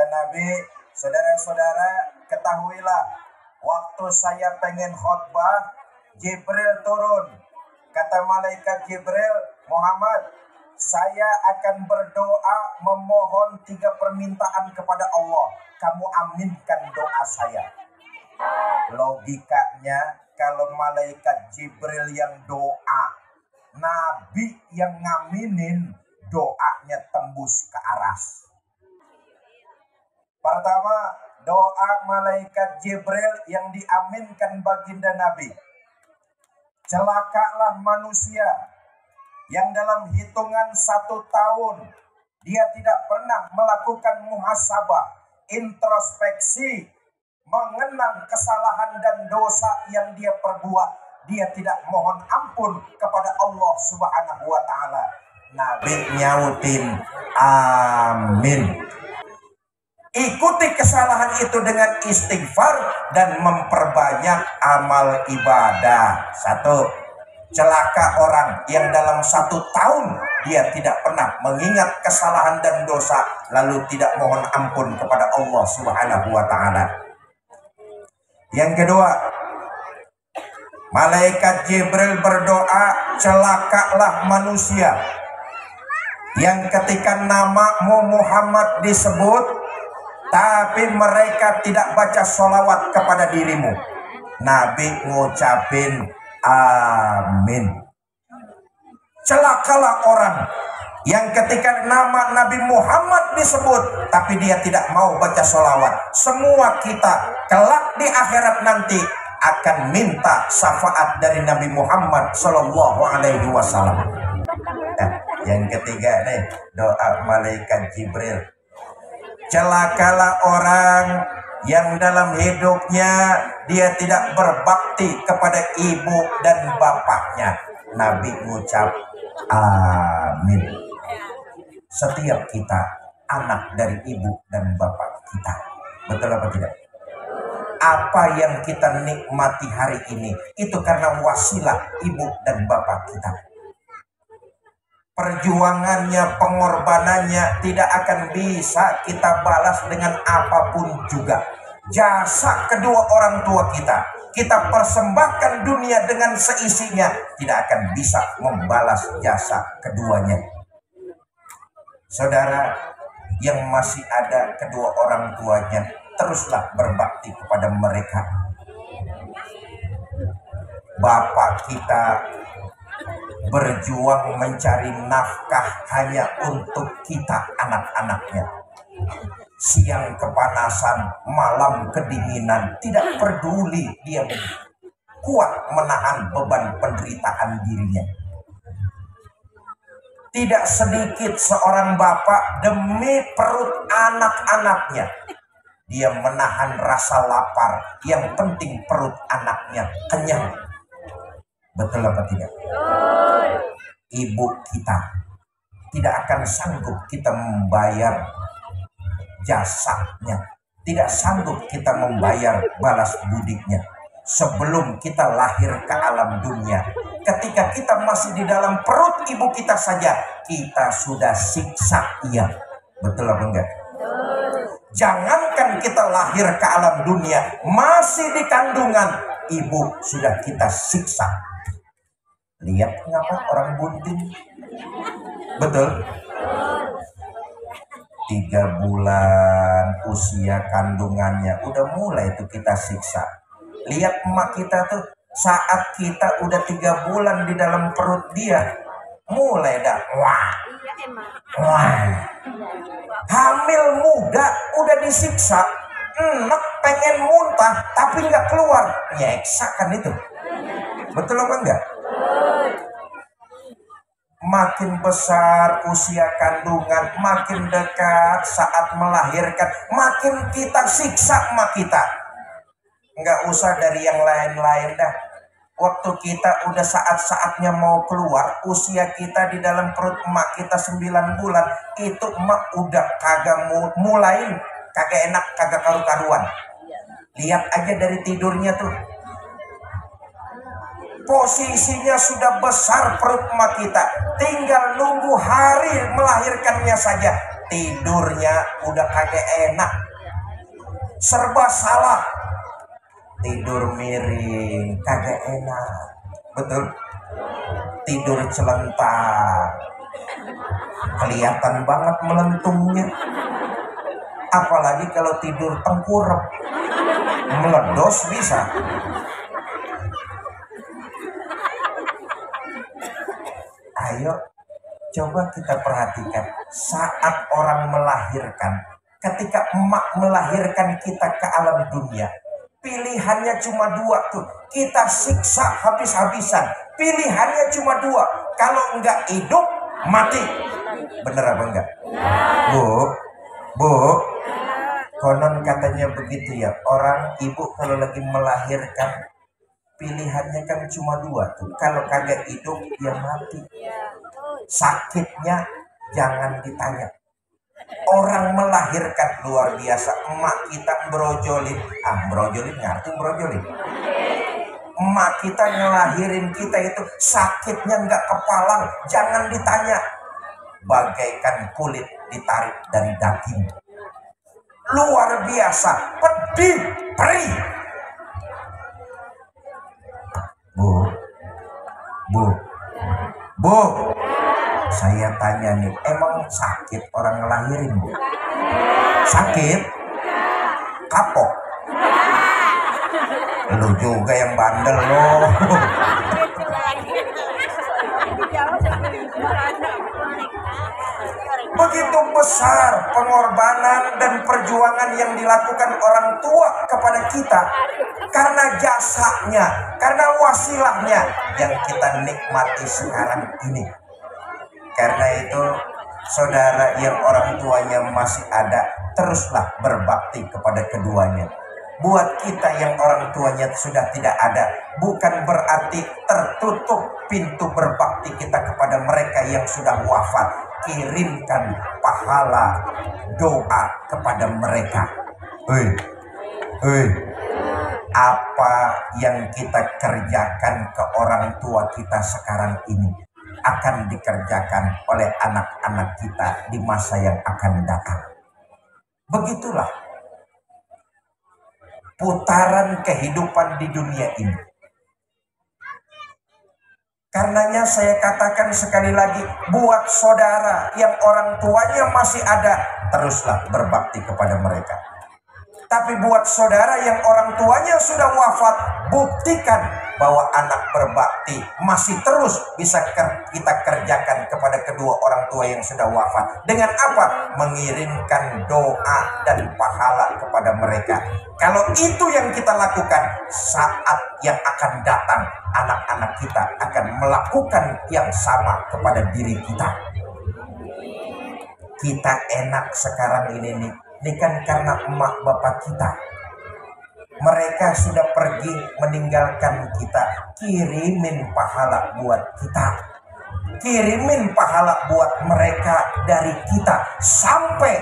Nabi, saudara-saudara, ketahuilah, waktu saya pengen khutbah, Jibril turun. Kata malaikat Jibril, Muhammad, saya akan berdoa memohon 3 permintaan kepada Allah. Kamu aminkan doa saya. Logikanya, kalau malaikat Jibril yang doa, Nabi yang ngaminin, doanya tembus ke aras. Pertama, doa malaikat Jibril yang diaminkan baginda Nabi. Celakalah manusia yang dalam hitungan 1 tahun dia tidak pernah melakukan muhasabah, introspeksi, mengenang kesalahan dan dosa yang dia perbuat. Dia tidak mohon ampun kepada Allah Subhanahu wa ta'ala. Nabi nyautin, amin. Ikuti kesalahan itu dengan istighfar dan memperbanyak amal ibadah. 1. Celaka orang yang dalam 1 tahun dia tidak pernah mengingat kesalahan dan dosa, lalu tidak mohon ampun kepada Allah Subhanahu wa ta'ala. Yang kedua, malaikat Jibril berdoa, celakalah manusia yang ketika namamu Muhammad disebut, tapi mereka tidak baca sholawat kepada dirimu. Nabi ngucapin amin. Celakalah orang yang ketika nama Nabi Muhammad disebut, tapi dia tidak mau baca sholawat. Semua kita kelak di akhirat nanti akan minta syafaat dari Nabi Muhammad Sallallahu Alaihi Wasallam. Yang ketiga nih, doa malaikat Jibril. Celakalah orang yang dalam hidupnya dia tidak berbakti kepada ibu dan bapaknya. Nabi ngucap amin. Setiap kita anak dari ibu dan bapak kita. Betul apa tidak? Apa yang kita nikmati hari ini itu karena wasilah ibu dan bapak kita. Perjuangannya, pengorbanannya tidak akan bisa kita balas dengan apapun juga. Jasa kedua orang tua kita persembahkan dunia dengan seisinya, tidak akan bisa membalas jasa keduanya. Saudara yang masih ada kedua orang tuanya, teruslah berbakti kepada mereka. Bapak kita berjuang mencari nafkah hanya untuk kita anak-anaknya. Siang kepanasan, malam kedinginan, tidak peduli dia kuat menahan beban penderitaan dirinya. Tidak sedikit seorang bapak demi perut anak-anaknya, dia menahan rasa lapar, yang penting perut anaknya kenyang. Betul apa tidak? Ibu kita tidak akan sanggup kita membayar jasanya, tidak sanggup kita membayar balas budinya sebelum kita lahir ke alam dunia. Ketika kita masih di dalam perut ibu kita saja, kita sudah siksa ia. Betul apa enggak? Jangankan kita lahir ke alam dunia, masih di kandungan ibu sudah kita siksa. Lihat ngapa orang bunting. Betul. 3 bulan usia kandungannya udah mulai tuh kita siksa. Lihat emak kita tuh, saat kita udah 3 bulan di dalam perut dia, mulai dah wah. Hamil muda udah disiksa, enak pengen muntah tapi nggak keluar, nyeksa kan itu. Betul apa enggak? Makin besar usia kandungan, makin dekat saat melahirkan, makin kita siksa emak kita. Nggak usah dari yang lain-lain dah. Waktu kita udah saat-saatnya mau keluar, usia kita di dalam perut emak kita 9 bulan, itu emak udah kagak mulai, kagak enak, kagak karu-karuan. Lihat aja dari tidurnya tuh. Posisinya sudah besar perut emak kita, tinggal nunggu hari melahirkannya saja. tidurnya udah kagak enak, serba salah, tidur miring kagak enak, betul, tidur celentang kelihatan banget melentungnya, apalagi kalau tidur tengkurap meledos bisa. Ayo coba kita perhatikan saat orang melahirkan, ketika emak melahirkan kita ke alam dunia, pilihannya cuma dua tuh, kita siksa habis-habisan. Pilihannya cuma dua, kalau enggak hidup mati. Bener apa enggak? Bu, konon katanya begitu ya, orang ibu kalau lagi melahirkan pilihannya kan cuma dua tuh, kalau kagak hidup dia mati. Sakitnya jangan ditanya. Orang melahirkan luar biasa, emak kita brojolin, brojolin ngerti brojolin. Emak kita ngelahirin kita itu sakitnya nggak kepalang, jangan ditanya. Bagaikan kulit ditarik dari daging. Luar biasa, pedih, perih. Bu, saya tanya nih, emang sakit orang ngelahirin, Bu? Sakit? Kapok? Lu juga yang bandel loh. Begitu besar pengorbanan dan perjuangan yang dilakukan orang tua kepada kita, karena jasanya, karena wasilahnya yang kita nikmati sekarang ini. Karena itu, saudara yang orang tuanya masih ada, teruslah berbakti kepada keduanya. Buat kita yang orang tuanya sudah tidak ada, bukan berarti tertutup pintu berbakti kita kepada mereka yang sudah wafat. Kirimkan pahala doa kepada mereka. Apa yang kita kerjakan ke orang tua kita sekarang ini akan dikerjakan oleh anak-anak kita di masa yang akan datang. Begitulah putaran kehidupan di dunia ini. Karenanya saya katakan sekali lagi, buat saudara yang orang tuanya masih ada, teruslah berbakti kepada mereka. Tapi buat saudara yang orang tuanya sudah wafat, buktikan bahwa anak berbakti masih terus bisa kita kerjakan kepada kedua orang tua yang sudah wafat. Dengan apa? Mengirimkan doa dan pahala kepada mereka. Kalau itu yang kita lakukan, saat yang akan datang, anak-anak kita akan melakukan yang sama kepada diri kita. Kita enak sekarang ini nih. Ini kan karena emak bapak kita. Mereka sudah pergi meninggalkan kita. Kirimin pahala buat kita. Kirimin pahala buat mereka dari kita. Sampai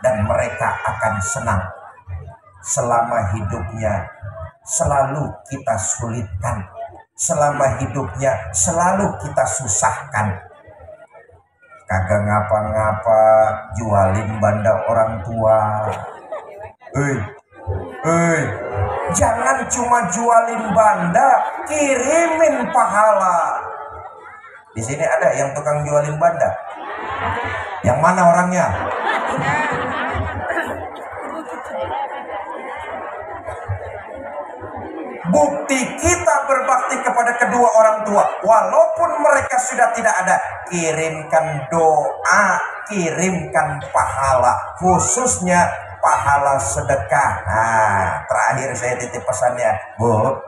dan mereka akan senang. Selama hidupnya selalu kita sulitkan. Selama hidupnya selalu kita susahkan. Kagak ngapa-ngapa jualin banda orang tua. Jangan cuma jualin banda, kirimin pahala. Di sini ada yang tukang jualin banda. Yang mana orangnya? Bukti kita berbakti kepada kedua orang tua, walaupun mereka sudah tidak ada, kirimkan doa, kirimkan pahala, khususnya pahala sedekah. Nah, terakhir saya titip pesannya, Bu,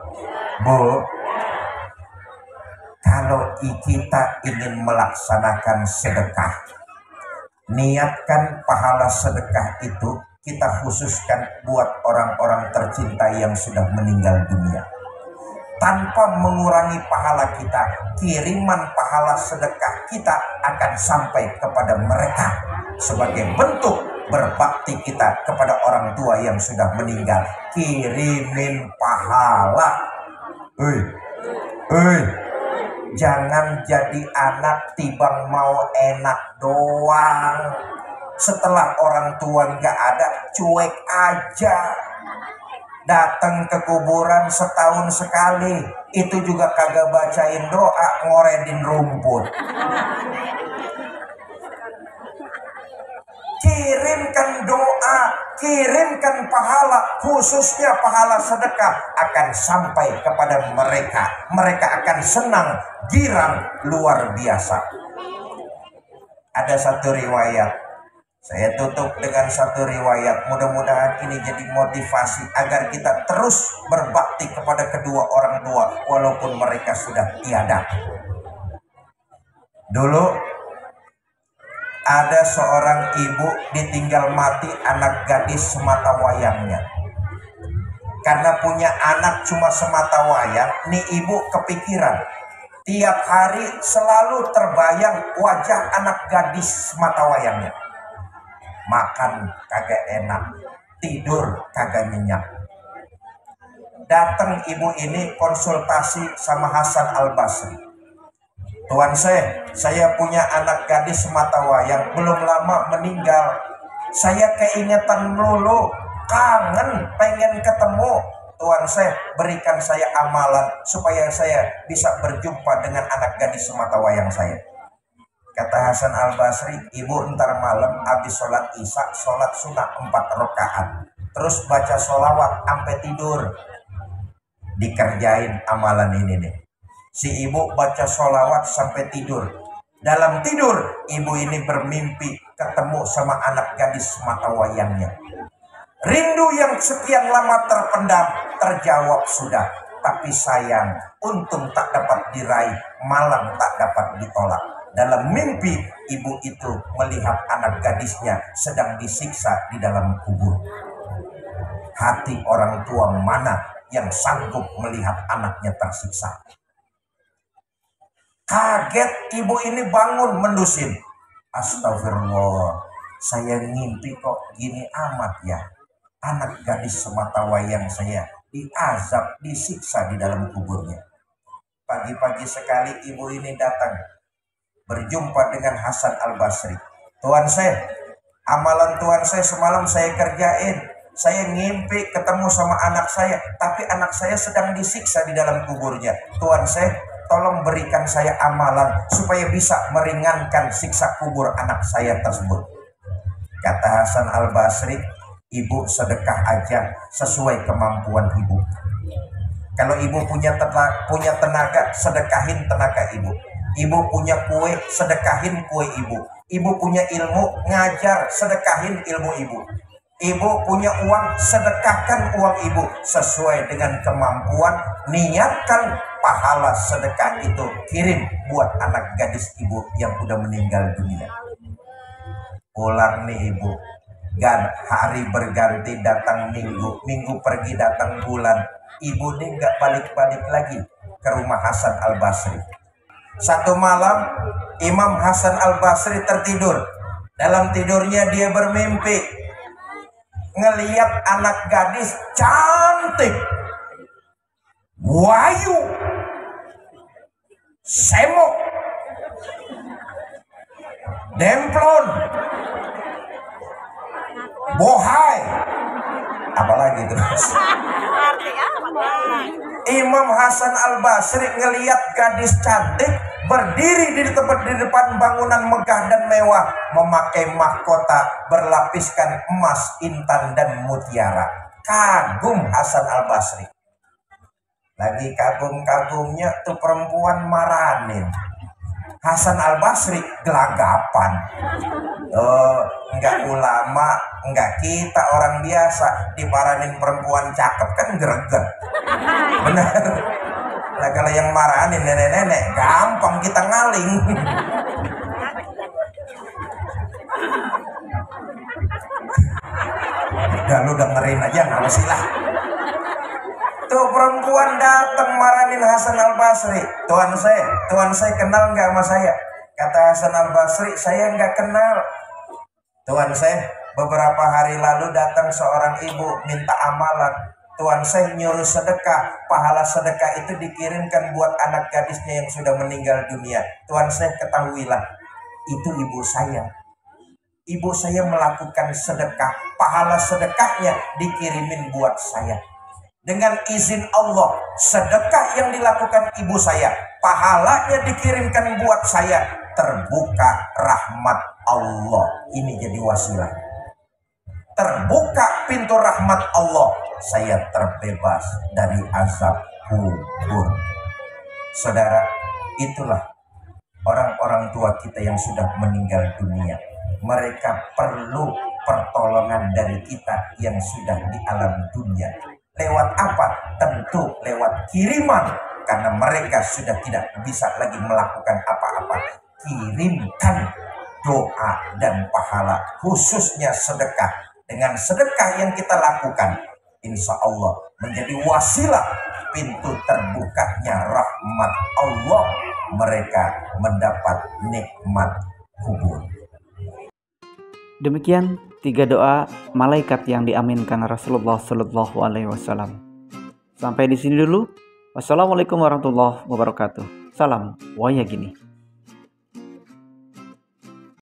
kalau kita ingin melaksanakan sedekah, niatkan pahala sedekah itu kita khususkan buat orang-orang tercinta yang sudah meninggal dunia. Tanpa mengurangi pahala kita, kiriman pahala sedekah kita akan sampai kepada mereka sebagai bentuk berbakti kita kepada orang tua yang sudah meninggal. Kirimin pahala. Jangan jadi anak tibang mau enak doang. Setelah orang tua nggak ada, cuek aja. Datang ke kuburan setahun sekali, itu juga kagak bacain doa, ngoredin rumput. Kirimkan doa, kirimkan pahala, khususnya pahala sedekah akan sampai kepada mereka. Mereka akan senang, girang, luar biasa. Ada satu riwayat, saya tutup dengan satu riwayat. Mudah-mudahan ini jadi motivasi agar kita terus berbakti kepada kedua orang tua walaupun mereka sudah tiada. Dulu ada seorang ibu ditinggal mati anak gadis semata wayangnya. Karena punya anak cuma semata wayang, nih ibu kepikiran. Tiap hari selalu terbayang wajah anak gadis semata wayangnya. Makan kagak enak, tidur kagak nyenyak. Datang ibu ini konsultasi sama Hasan Al-Basri. Tuan saya punya anak gadis semata wayang, belum lama meninggal. Saya keingetan melulu, kangen, pengen ketemu. Tuan berikan saya amalan supaya saya bisa berjumpa dengan anak gadis semata wayang saya. Kata Hasan Al-Basri, ibu ntar malam habis sholat isya, sholat sunnah 4 rakaat. Terus baca sholawat sampai tidur. Dikerjain amalan ini nih. Si ibu baca sholawat sampai tidur. Dalam tidur, ibu ini bermimpi ketemu sama anak gadis semata wayangnya. Rindu yang sekian lama terpendam, terjawab sudah. Tapi sayang, untung tak dapat diraih, malang tak dapat ditolak. Dalam mimpi, ibu itu melihat anak gadisnya sedang disiksa di dalam kubur. Hati orang tua mana yang sanggup melihat anaknya tersiksa? Kaget ibu ini bangun mendusin. Astagfirullah, saya ngimpi kok gini amat ya. Anak gadis semata wayang saya diazab, disiksa di dalam kuburnya. Pagi-pagi sekali ibu ini datang, berjumpa dengan Hasan Al-Basri. Tuan amalan tuan semalam saya kerjain. Saya ngimpi ketemu sama anak saya, tapi anak saya sedang disiksa di dalam kuburnya. Tuan tolong berikan saya amalan supaya bisa meringankan siksa kubur anak saya tersebut. Kata Hasan Al-Basri, ibu sedekah aja sesuai kemampuan ibu. Kalau ibu punya tenaga, sedekahin tenaga ibu. Ibu punya kue, sedekahin kue ibu. Ibu punya ilmu, ngajar, sedekahin ilmu ibu. Ibu punya uang, sedekahkan uang ibu sesuai dengan kemampuan. Niatkan pahala sedekah itu, kirim buat anak gadis ibu yang udah meninggal dunia. Pulang nih ibu, hari berganti, datang minggu, minggu pergi datang bulan. Ibu nih nggak balik-balik lagi ke rumah Hasan Al-Basri. Satu malam Imam Hasan Al-Basri tertidur. Dalam tidurnya dia bermimpi ngelihat anak gadis cantik, wayu, semok, demplon, bohai, apalagi terus. Imam Hasan Al-Basri ngelihat gadis cantik berdiri di depan bangunan megah dan mewah, memakai mahkota berlapiskan emas, intan, dan mutiara. Kagum Hasan Al-Basri. Lagi kagum-kagumnya tuh perempuan maranin. Hasan Al-Basri gelagapan. Enggak ulama, enggak kita orang biasa, diparanin perempuan cakep kan greget. Benar. Nah kalau yang maranin nenek-nenek, gampang kita ngaling. Udah lu dengerin aja, nggak mesti lah. Tuh perempuan datang maranin Hasan Al-Basri. Tuan saya kenal nggak sama saya? Kata Hasan Al-Basri, saya nggak kenal. Tuan beberapa hari lalu datang seorang ibu minta amalan. Tuan nyuruh sedekah, pahala sedekah itu dikirimkan buat anak gadisnya yang sudah meninggal dunia. Tuan ketahuilah, itu ibu saya. ibu saya melakukan sedekah, pahala sedekahnya dikirimin buat saya. Dengan izin Allah, sedekah yang dilakukan ibu saya, pahalanya dikirimkan buat saya, terbuka rahmat Allah. Ini jadi wasilah. Terbuka pintu rahmat Allah, saya terbebas dari azab kubur. Saudara, itulah orang-orang tua kita yang sudah meninggal dunia. Mereka perlu pertolongan dari kita yang sudah di alam dunia. Lewat apa? Tentu lewat kiriman, karena mereka sudah tidak bisa lagi melakukan apa-apa. Kirimkan doa dan pahala, khususnya sedekah. Dengan sedekah yang kita lakukan, insya Allah menjadi wasilah pintu terbukanya rahmat Allah, mereka mendapat nikmat kubur. Demikian 3 doa malaikat yang diaminkan Rasulullah Shallallahu Alaihi Wasallam. Sampai di sini dulu. Wassalamualaikum warahmatullahi wabarakatuh. Salam wayagini.